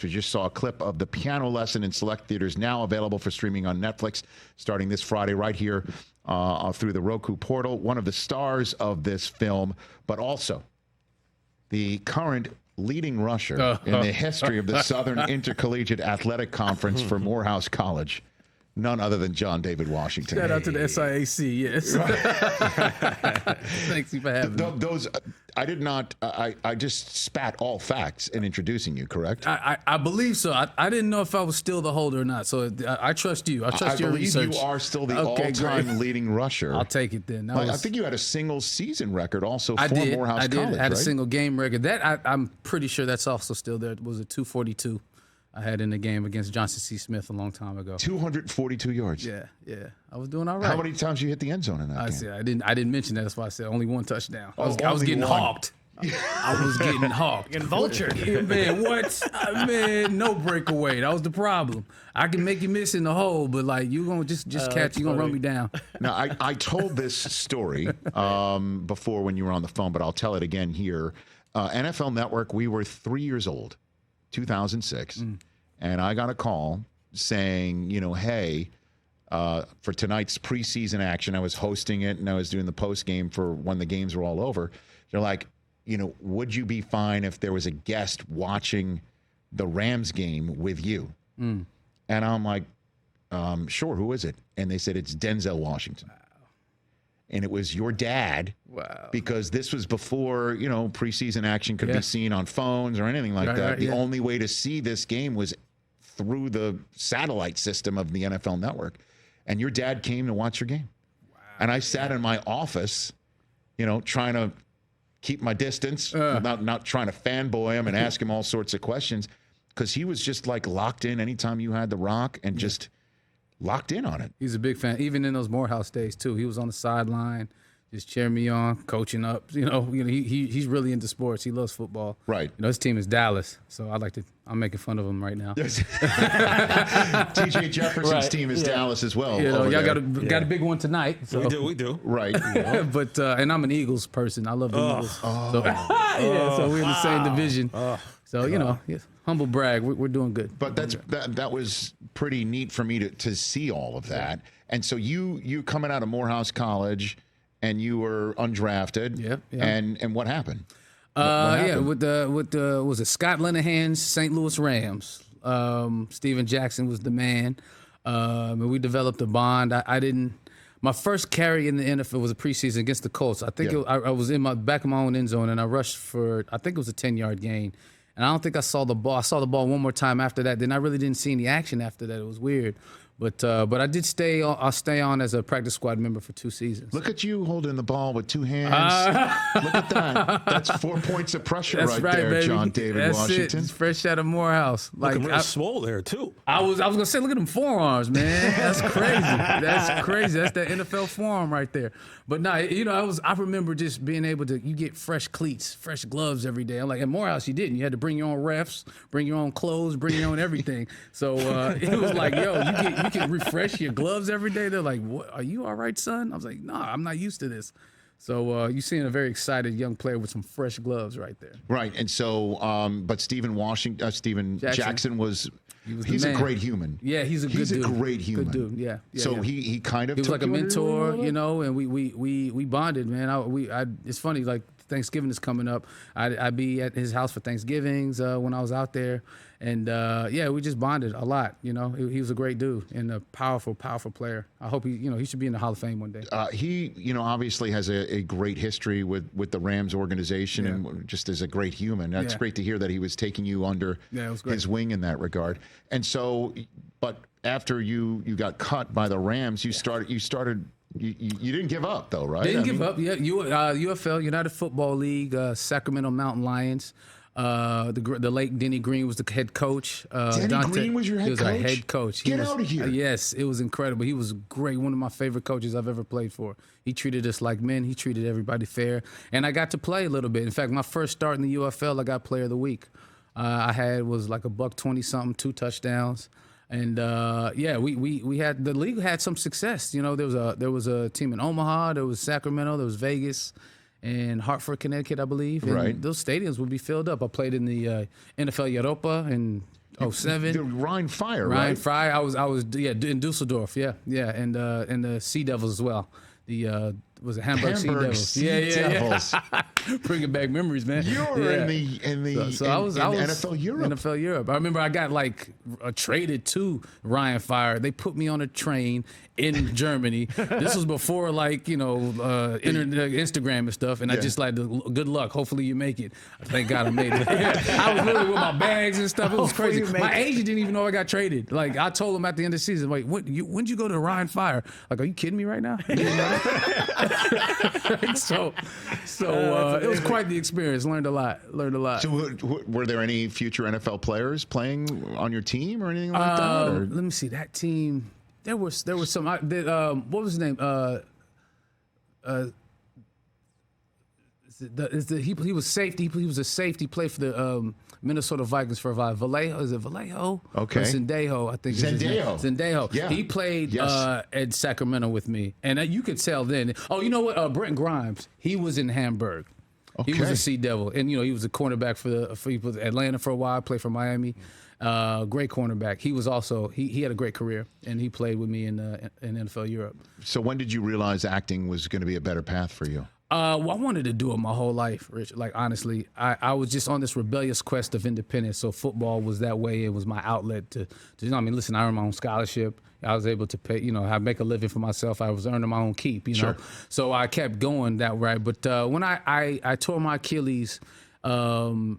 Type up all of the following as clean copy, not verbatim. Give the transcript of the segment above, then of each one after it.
We just saw a clip of the piano lesson in select theaters, now available for streaming on Netflix starting this Friday right here through the Roku portal. One of the stars of this film, but also the current leading rusher in the history of the Southern Intercollegiate Athletic Conference for Morehouse College. None other than John David Washington. Shout out to the SIAC, yes. Thanks for having me. Those, I did not, I just spat all facts in introducing you, correct? I believe so. I didn't know if I was still the holder or not, so I trust you. I trust your research. I believe you are still the all-time leading rusher. I'll take it then. I think you had a single season record also for Morehouse College, I had right? a single game record. That I'm pretty sure that's also still there. It was a 242. I had in the game against Johnson C. Smith a long time ago. 242 yards. Yeah. I was doing all right. How many times you hit the end zone in that game? See, I didn't mention that. That's why I said only one touchdown. I was getting one. hawked. I was getting hawked. Getting vultured. Man, what? Man, no breakaway. That was the problem. I can make you miss in the hole, but like you gonna just catch, you gonna run me down. Now, I told this story before when you were on the phone, but I'll tell it again here. NFL Network, we were 3 years old. 2006, and I got a call saying, hey, for tonight's preseason action, I was hosting it and I was doing the post game for when the games were all over. They're like, would you be fine if there was a guest watching the Rams game with you? And I'm like, sure, who is it? And they said, it's Denzel Washington. And it was your dad. Wow. Because this was before, preseason action could be seen on phones or anything like that. The only way to see this game was through the satellite system of the NFL Network. And your dad came to watch your game. Wow. And I sat in my office, trying to keep my distance, not trying to fanboy him and ask him all sorts of questions, because he was just like locked in anytime you had the rock and just locked in on it. He's a big fan, even in those Morehouse days too. He was on the sideline, just cheering me on, coaching up. He's really into sports. He loves football. Right. His team is Dallas, so I'm making fun of him right now. TJ Jefferson's team is Dallas as well. Y'all got a big one tonight. So. We do. Right. But and I'm an Eagles person. I love the Eagles. So, so we're in the same division. So humble brag. We're doing good. But that was pretty neat for me to see all of that. And so you coming out of Morehouse College, and you were undrafted. Yeah. And what happened? What happened? With the was it Scott Linehan's St. Louis Rams. Steven Jackson was the man. And we developed a bond. My first carry in the NFL was a preseason against the Colts. I think I was in back of my own end zone, and I rushed for, I think it was a 10-yard gain. And I don't think I saw the ball. I saw the ball one more time after that. Then I really didn't see any action after that. It was weird. But I did stay on as a practice squad member for 2 seasons. Look at you holding the ball with 2 hands. Look at that. That's 4 points of pressure right there, baby. John David Washington. It's fresh out of Morehouse. Looking real swole there, too. I was going to say, look at them forearms, man. That's crazy. That's crazy. That's that NFL forearm right there. But no, I remember just being able to, you get fresh cleats, fresh gloves every day. I'm like, at Morehouse, you didn't. You had to bring your own refs, bring your own clothes, bring your own everything. So it was like, yo, you can refresh your gloves every day. They're like, what, are you all right, son? I was like, no, I'm not used to this. So you're seeing a very excited young player with some fresh gloves right there. Right. And so, but Steven Jackson he's a great human. Yeah, he's a good dude. He's a great human. Good dude, yeah. So he kind of he was took like a mentor, and we bonded, man. It's funny, like Thanksgiving is coming up. I'd be at his house for Thanksgivings when I was out there. And, we just bonded a lot, He was a great dude and a powerful, powerful player. I hope he should be in the Hall of Fame one day. He, obviously has a great history with the Rams organization and just as a great human. That's great to hear that he was taking you under his wing in that regard. And so, but after you got cut by the Rams, you didn't give up though, right? Didn't give up. Yeah, UFL, United Football League, Sacramento Mountain Lions. The late Denny Green was the head coach. Green was your head coach? He was our head coach. Get out of here. Yes, it was incredible. He was great. One of my favorite coaches I've ever played for. He treated us like men. He treated everybody fair. And I got to play a little bit. In fact, my first start in the UFL, I got Player of the Week. Was like a $120-something, 2 touchdowns. And we had, the league had some success. There was a team in Omaha, there was Sacramento, there was Vegas, and Hartford, Connecticut, I believe. And those stadiums would be filled up. I played in the NFL Europa and 07. The Rhein Fire, Rhein right? Fire. I was in Dusseldorf. Yeah, and the Sea Devils as well. The was it Hamburg Sea Devils? Sea Devils. Bringing back memories, man. You were in NFL Europe. NFL Europe. I remember I got traded to Rhein Fire. They put me on a train in Germany. This was before Instagram and stuff, and I just good luck. Hopefully you make it. Thank God I made it. I was literally with my bags and stuff. It was crazy. My agent didn't even know I got traded. Like I told him at the end of the season, wait, when'd you go to Rhein Fire? Like, are you kidding me right now? You didn't know that? So it was quite the experience. Learned a lot. So were there any future NFL players playing on your team or anything like that? Or? Let me see that team. There was some. What was his name? He was safety. He was a safety. Played for the Minnesota Vikings for a while. Vallejo, is it Vallejo? Okay. Or Zendejo, I think. Zendejo. Yeah. He played at Sacramento with me, and you could tell then. Oh, you know what? Brent Grimes. He was in Hamburg. Okay. He was a Sea Devil, and he was a cornerback for Atlanta for a while. Played for Miami. Great cornerback. He was also he had a great career, and he played with me in NFL Europe. So when did you realize acting was going to be a better path for you? Well, I wanted to do it my whole life, Rich. Like, honestly, I was just on this rebellious quest of independence. So football was that way. It was my outlet to listen, I earned my own scholarship. I was able to pay, I make a living for myself. I was earning my own keep, Sure. So I kept going that way. But when I tore my Achilles, and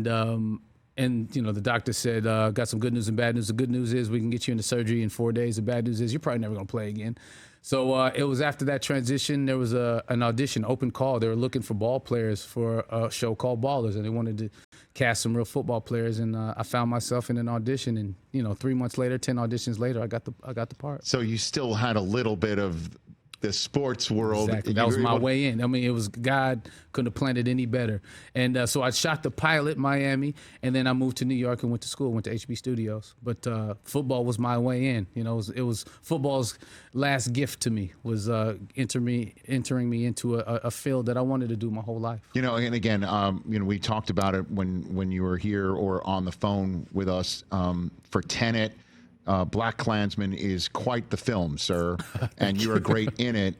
the doctor said, got some good news and bad news. The good news is we can get you into surgery in 4 days. The bad news is you're probably never going to play again. So it was after that transition, there was an audition, open call. They were looking for ball players for a show called Ballers, and they wanted to cast some real football players. And I found myself in an audition, and 3 months later, 10 auditions later, I got the part. So you still had a little bit of the sports world. Exactly. That was my way in. I mean, it was God couldn't have planned it any better. And so I shot the pilot in Miami, and then I moved to New York and went to school, went to HB Studios. But football was my way in. It was football's last gift to me, was entering me into a field that I wanted to do my whole life. And again, we talked about it when you were here or on the phone with us for Tenet. Black Klansman is quite the film, sir, and you're great in it.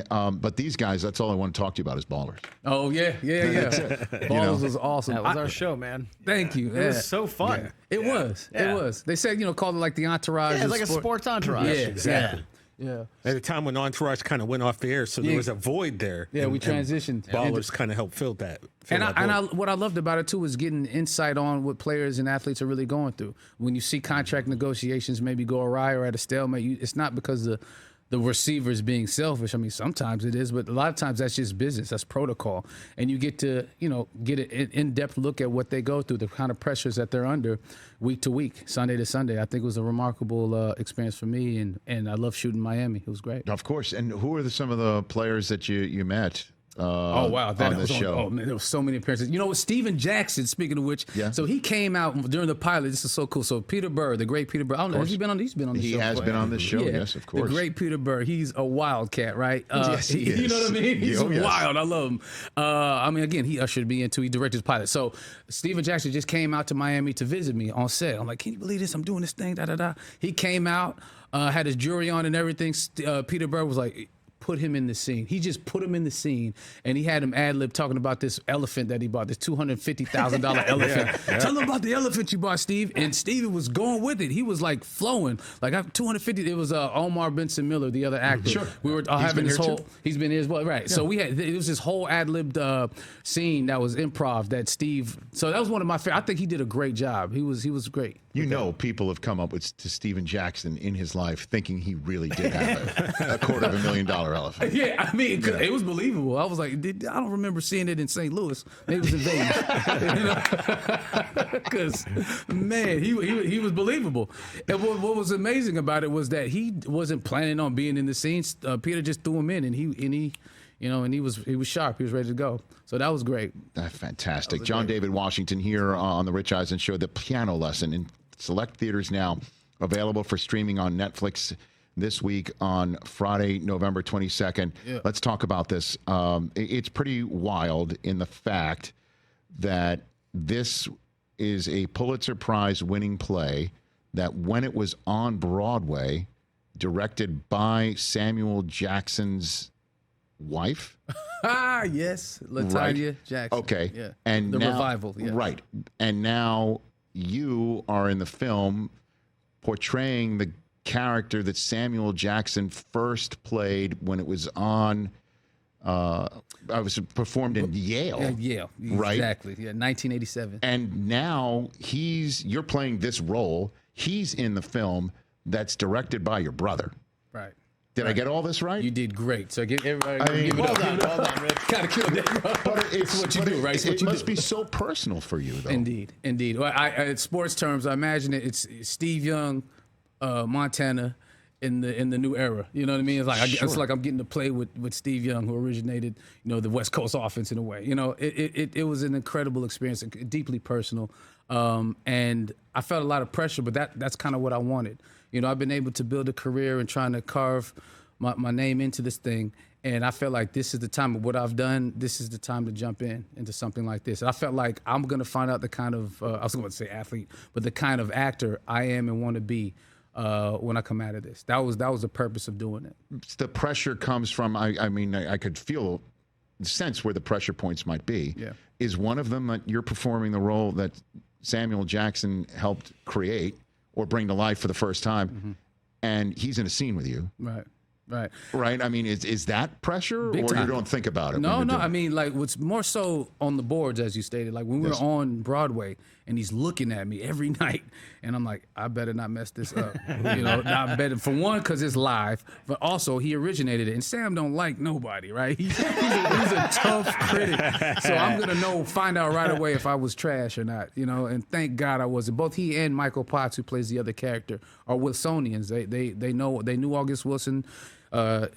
But these guys, that's all I want to talk to you about is Ballers. Oh yeah. Ballers was awesome. That was our show, man. Thank you. It was so fun. Yeah. It was. They said called it like the entourage. Yeah, it's like a sports entourage. Yeah, exactly. Yeah. At the time when Entourage kind of went off the air, so there was a void there. Yeah, we transitioned. Ballers kind of helped fill that. What I loved about it too was getting insight on what players and athletes are really going through. When you see contract negotiations maybe go awry or at a stalemate, it's not because the receivers being selfish. I mean, sometimes it is, but a lot of times that's just business. That's protocol. And you get to, get an in-depth look at what they go through, the kind of pressures that they're under week to week, Sunday to Sunday. I think it was a remarkable experience for me, and I love shooting Miami. It was great. Of course. And who are some of the players that you met? Oh wow! On the show. Oh man, there were so many appearances. Steven Jackson. Speaking of which, so he came out during the pilot. This is so cool. So Peter Burr, the great Peter Burr. I don't know. He's been on the show. He has been on this show. Yeah. Yes, of course. The great Peter Burr. He's a wildcat, right? Yes, he is. You know what I mean? He's yes. wild. I love him. Again, he ushered me into. He directed his pilot. So Steven Jackson just came out to Miami to visit me on set. I'm like, can you believe this? I'm doing this thing. Da da da. He came out, had his jewelry on and everything. Peter Burr was like, put him in the scene. He just put him in the scene, and he had him ad-lib talking about this elephant that he bought, this $250,000 elephant. Yeah. Tell him about the elephant you bought, Steve. And Steve was going with it. He was like flowing. Like, I'm 250. It was Omar Benson Miller, the other actor. Sure. We were having this whole. He's been here as well, right? Yeah. So it was this whole ad-libbed scene that was improv that Steve. So that was one of my favorite. I think he did a great job. He was great. People have come up to Steven Jackson in his life thinking he really did have a $250,000 elephant. Yeah, I mean, it was believable. I was like, I don't remember seeing it in St. Louis. Maybe it was in Vegas. Because, man, he was believable. And what was amazing about it was that he wasn't planning on being in the scenes. Peter just threw him in, and he was sharp. He was ready to go. So that was great. That's fantastic. John David Washington here on the Rich Eisen Show. The Piano Lesson in select theaters now, available for streaming on Netflix this week on Friday, November 22nd. Yeah. Let's talk about this. It's pretty wild in the fact that this is a Pulitzer Prize winning play that when it was on Broadway, directed by Samuel Jackson's wife. Yes, Latanya Jackson. Okay. Yeah. And the now, revival. Yeah. Right. And now you are in the film portraying the character that Samuel Jackson first played when it was on. I was performed in Yale. Yeah, Yale. Right? Exactly. Yeah, 1987. And now you're playing this role. He's in the film that's directed by your brother. Right. Did I get all this right? You did great. So give everybody give it Well up. done, well done, Rich. Kind of killed it. But It's what you do, right? It's what It you must do. be so personal for you, though. Indeed. Well, in sports terms, I imagine it's Steve Young, Montana, in the new era. You know what I mean? It's like it's like I'm getting to play with Steve Young, who originated, the West Coast offense in a way. It was an incredible experience, deeply personal, and I felt a lot of pressure, but that's kind of what I wanted. I've been able to build a career and trying to carve my name into this thing. And I felt like this is the time of what I've done. This is the time to jump into something like this. And I felt like I'm going to find out the kind of, I was going to say athlete, but the kind of actor I am and want to be when I come out of this. That was the purpose of doing it. The pressure comes from, I could feel, sense where the pressure points might be. Yeah. Is one of them that you're performing the role that Samuel Jackson helped create or bring to life for the first time, and he's in a scene with you. Right. Right. Right. I mean, is that pressure, Big or time. you don't think about it? No. when you're I mean, like, what's more so on the boards, as you stated, like when we were on Broadway and he's looking at me every night, and I'm like, I better not mess this up. Not better for one, because it's live, but also he originated it. And Sam don't like nobody, right? He's a tough critic, so I'm gonna find out right away if I was trash or not. And thank God I wasn't. Both he and Michael Potts, who plays the other character, are Wilsonians. They knew August Wilson.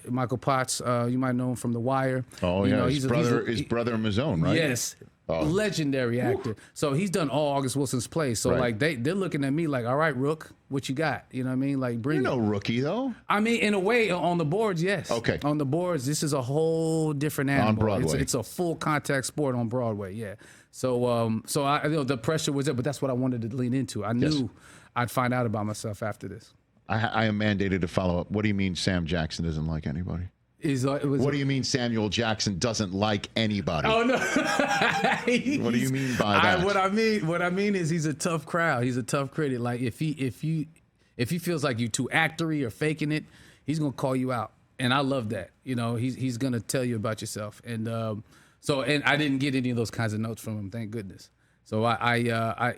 Michael Potts, you might know him from The Wire. Oh, yeah, his brother Mazzone, right? Yes. Legendary actor. So he's done all August Wilson's plays. So like they're looking at me like, all right, Rook, what you got? You know what I mean? Like, bring You're it. no rookie, though. I mean, in a way, on the boards, yes. Okay. On the boards, this is a whole different animal. On Broadway. It's a full contact sport on Broadway, yeah. So the pressure was there, but that's what I wanted to lean into. I knew I'd find out about myself after this. I am mandated to follow up. What do you mean Sam Jackson doesn't like anybody? What do you mean Samuel Jackson doesn't like anybody? Oh no! What do you mean by that? What I mean is he's a tough crowd. He's a tough critic. Like if he feels like you too actory or faking it, he's gonna call you out. And I love that. He's gonna tell you about yourself. And and I didn't get any of those kinds of notes from him. Thank goodness. So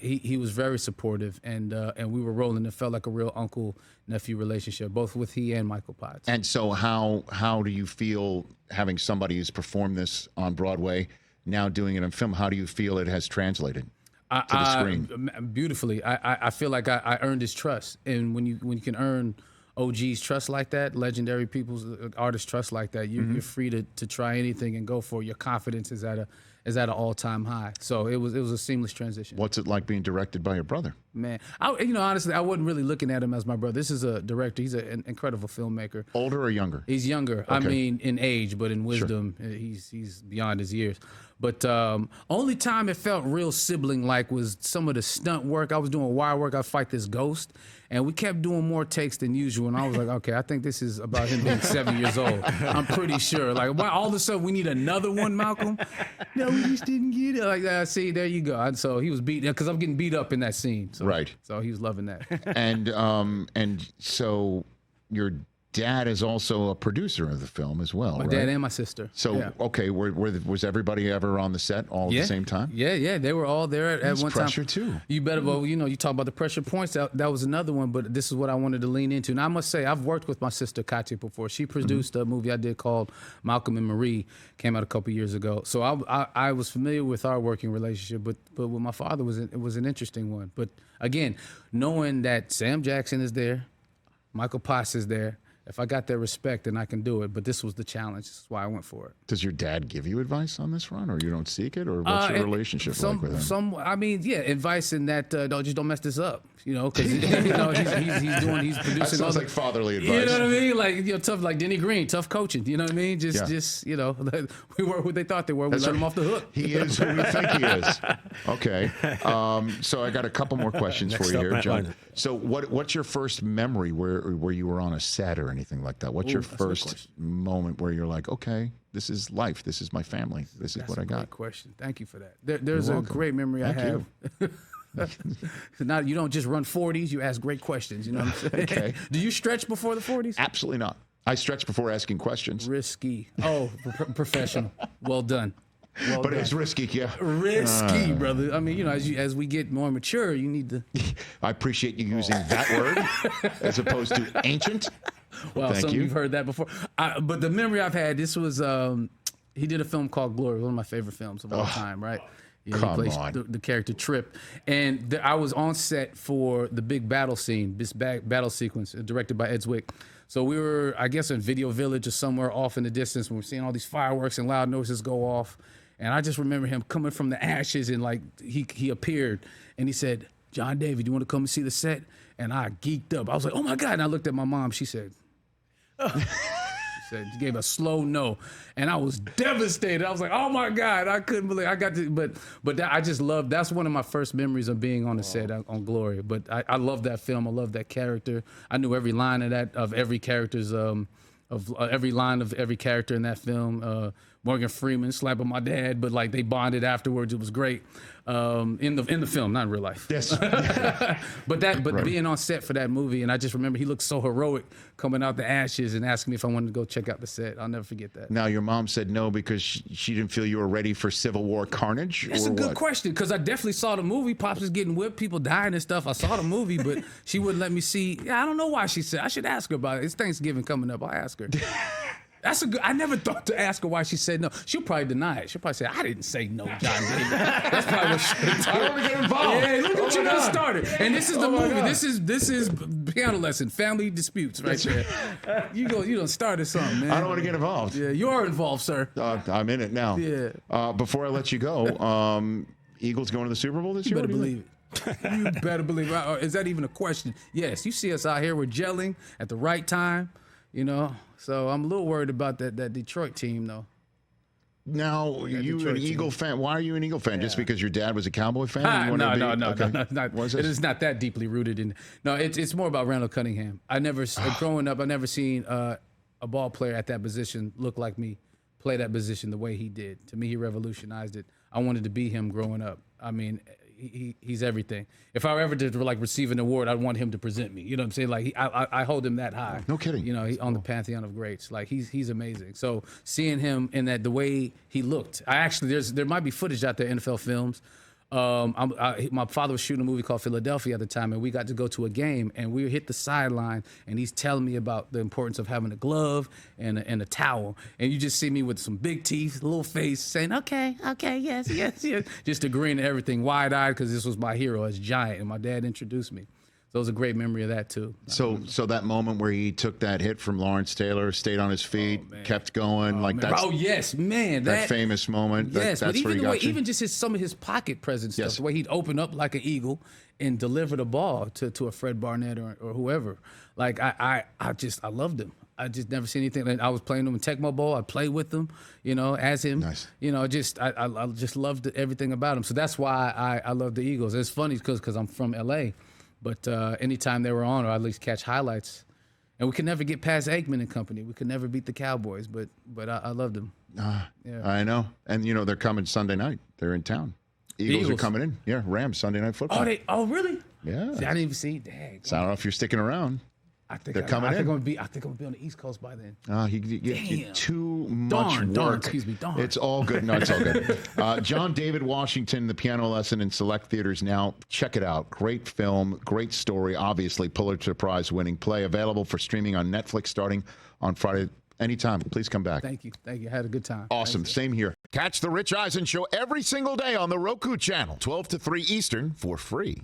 he was very supportive, and we were rolling. It felt like a real uncle-nephew relationship, both with he and Michael Potts. And so how do you feel having somebody who's performed this on Broadway, now doing it in film? How do you feel it has translated to the screen? Beautifully. I feel like I earned his trust, and when you can earn OG's trust like that, legendary people's artists' trust like that, you're free to try anything and go for it. Your confidence is at an all-time high. So it was a seamless transition. What's it like being directed by your brother? Man, honestly, I wasn't really looking at him as my brother. This is a director. He's an incredible filmmaker. Older or younger? He's younger. Okay. I mean, in age, but in wisdom, he's beyond his years. But only time it felt real sibling-like was some of the stunt work. I was doing wire work. I'd fight this ghost, and we kept doing more takes than usual. And I was like, okay, I think this is about him being 7 years old. I'm pretty sure. Like, why all of a sudden we need another one, Malcolm? No, we just didn't get it. Like, see, there you go. And so he was beat, because I'm getting beat up in that scene. So, right. So he was loving that. And so your dad is also a producer of the film as well, My right? dad and my sister. So, okay, was everybody ever on the set all at the same time? Yeah, they were all there at one time. Pressure too. You better, well, you talk about the pressure points. That was another one, but this is what I wanted to lean into. And I must say, I've worked with my sister Katya before. She produced a movie I did called Malcolm and Marie, came out a couple years ago. So I was familiar with our working relationship, but with my father it was an interesting one. But again, knowing that Sam Jackson is there, Michael Potts is there, if I got their respect, then I can do it. But this was the challenge. This is why I went for it. Does your dad give you advice on this run, or you don't seek it, or what's your relationship like with him? I mean, yeah, advice in that don't mess this up, because he's producing. That sounds like fatherly advice. You know what I mean? Like tough, like Denny Green, tough coaching. You know what I mean? Just we were who they thought they were. We let him off the hook. He is who we think he is. Okay. So I got a couple more questions for you here, John. So what's your first memory where you were on a set or anything like that? What's your first moment where you're like, okay, this is life. This is my family. This is what I got. Great question. Thank you for that. There's a great memory I have. Now you don't just run 40s. You ask great questions. You know what I'm saying? Okay. Do you stretch before the 40s? Absolutely not. I stretch before asking questions. Risky. Oh, professional. Well done. But it's risky, yeah. Risky, brother. I mean, as we get more mature, you need to. I appreciate you using that word as opposed to ancient. Well, Thank you. You've heard that before. But the memory I've had, this was he did a film called Glory, one of my favorite films of all time, right? He plays the character Trip. And I was on set for the big battle scene, this battle sequence, directed by Ed Zwick. So we were, I guess, in Video Village or somewhere off in the distance when we're seeing all these fireworks and loud noises go off. And I just remember him coming from the ashes and he appeared and he said, "John David, you want to come and see the set?" And I geeked up. I was like, "Oh my God." And I looked at my mom. She said, she gave a slow no. And I was devastated. I was like, "Oh my God." I couldn't believe I got to, but that, I just love, that's one of my first memories of being on the set on Glory. But I love that film. I love that character. I knew every line of every character's, every line of every character in that film. Morgan Freeman slapping my dad, but they bonded afterwards. It was great in the film, not in real life. Yes. but being on set for that movie, and I just remember he looked so heroic coming out the ashes and asking me if I wanted to go check out the set. I'll never forget that. Now, your mom said no because she didn't feel you were ready for Civil War carnage? That's a good question, because I definitely saw the movie. Pops was getting whipped, people dying and stuff. I saw the movie, but she wouldn't let me see. Yeah, I don't know why she said. I should ask her about it. It's Thanksgiving coming up. I'll ask her. I never thought to ask her why she said no. She'll probably deny it. She'll probably say, "I didn't say no, John David." That's probably what she'll do. I don't want to get involved. Yeah, look what you done started. And this is the movie. God. This is piano lesson, family disputes right there. You done started something, man. I don't want to get involved. Yeah, you are involved, sir. I'm in it now. Yeah. Before I let you go, Eagles going to the Super Bowl this year? You better believe it. You better believe it. Is that even a question? Yes. You see us out here, we're gelling at the right time. So I'm a little worried about that Detroit team, though. Now, you an Eagle fan? Why are you an Eagle fan? Just because your dad was a Cowboy fan? No. It is not that deeply rooted in. No, it's more about Randall Cunningham. Growing up, I never seen a ball player at that position look like me, play that position the way he did. To me, he revolutionized it. I wanted to be him growing up. I mean, he's everything. If I were ever to receive an award, I'd want him to present me. You know what I'm saying? I hold him that high. No kidding. He on the pantheon of greats. He's amazing. So seeing him in the way he looked, there might be footage out there, NFL films. My father was shooting a movie called Philadelphia at the time, and we got to go to a game, and we hit the sideline, and he's telling me about the importance of having a glove and a towel, and you just see me with some big teeth, little face, saying, okay, yes, just agreeing to everything, wide-eyed, because this was my hero as Giant, and my dad introduced me. So it was a great memory of that, too. So that moment where he took that hit from Lawrence Taylor, stayed on his feet, kept going, that's... Oh, yes, man. That famous moment. Yes, that's but where even he got you. Even just some of his pocket presence stuff, the way he'd open up like an eagle and deliver the ball to a Fred Barnett or whoever. I loved him. I just never seen anything. I was playing him in Tecmo Bowl. I played with him, as him. Nice. I just loved everything about him. So that's why I love the Eagles. It's funny because I'm from L.A., but anytime they were on, or at least catch highlights, and we could never get past Aikman and company. We could never beat the Cowboys, but I loved them. Yeah. I know, and they're coming Sunday night. They're in town. Eagles are coming in. Yeah, Rams Sunday Night Football. Oh really? Yeah. See, I didn't even see. Dang. So I don't know if you're sticking around. I think they're coming in. I think I'm gonna be on the East Coast by then. You too much work. Darn, excuse me, darn. It's all good. No, it's all good. John David Washington, The Piano Lesson in select theaters now. Check it out. Great film, great story. Obviously, Pulitzer Prize winning play available for streaming on Netflix starting on Friday. Anytime. Please come back. Thank you. I had a good time. Awesome. Same here. Catch The Rich Eisen Show every single day on the Roku Channel, 12 to 3 Eastern for free.